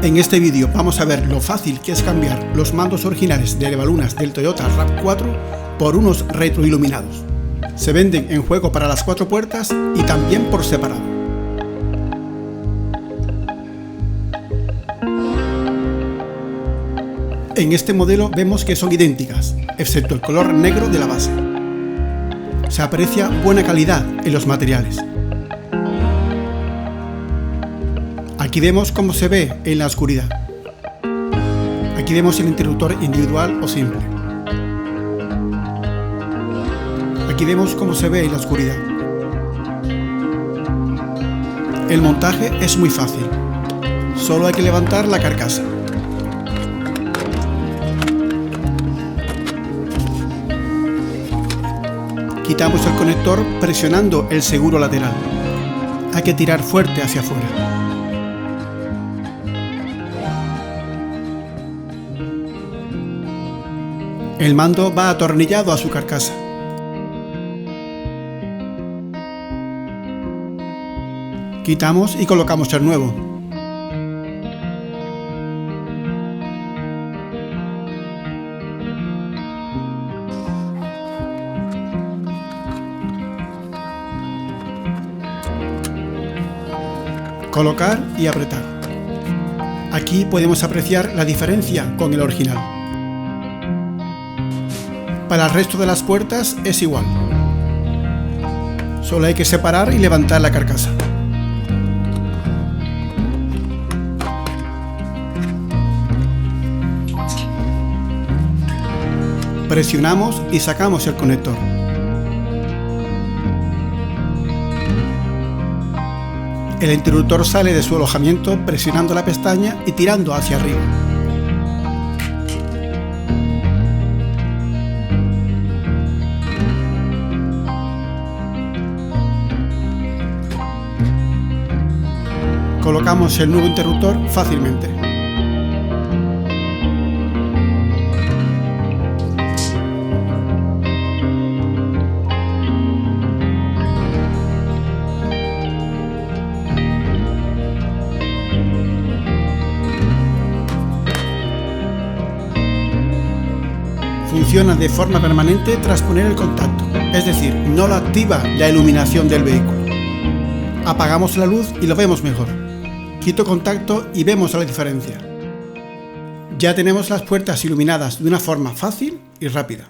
En este vídeo vamos a ver lo fácil que es cambiar los mandos originales de elevalunas del Toyota RAV4 por unos retroiluminados. Se venden en juego para las 4 puertas y también por separado. En este modelo vemos que son idénticas, excepto el color negro de la base. Se aprecia buena calidad en los materiales. Aquí vemos cómo se ve en la oscuridad. Aquí vemos el interruptor individual o simple. Aquí vemos cómo se ve en la oscuridad. El montaje es muy fácil. Solo hay que levantar la carcasa. Quitamos el conector presionando el seguro lateral. Hay que tirar fuerte hacia afuera. El mando va atornillado a su carcasa. Quitamos y colocamos el nuevo. Colocar y apretar. Aquí podemos apreciar la diferencia con el original. Para el resto de las puertas es igual. Solo hay que separar y levantar la carcasa. Presionamos y sacamos el conector. El interruptor sale de su alojamiento presionando la pestaña y tirando hacia arriba. Colocamos el nuevo interruptor fácilmente. Funciona de forma permanente tras poner el contacto, es decir, no lo activa la iluminación del vehículo. Apagamos la luz y lo vemos mejor. Quito contacto y vemos la diferencia. Ya tenemos las puertas iluminadas de una forma fácil y rápida.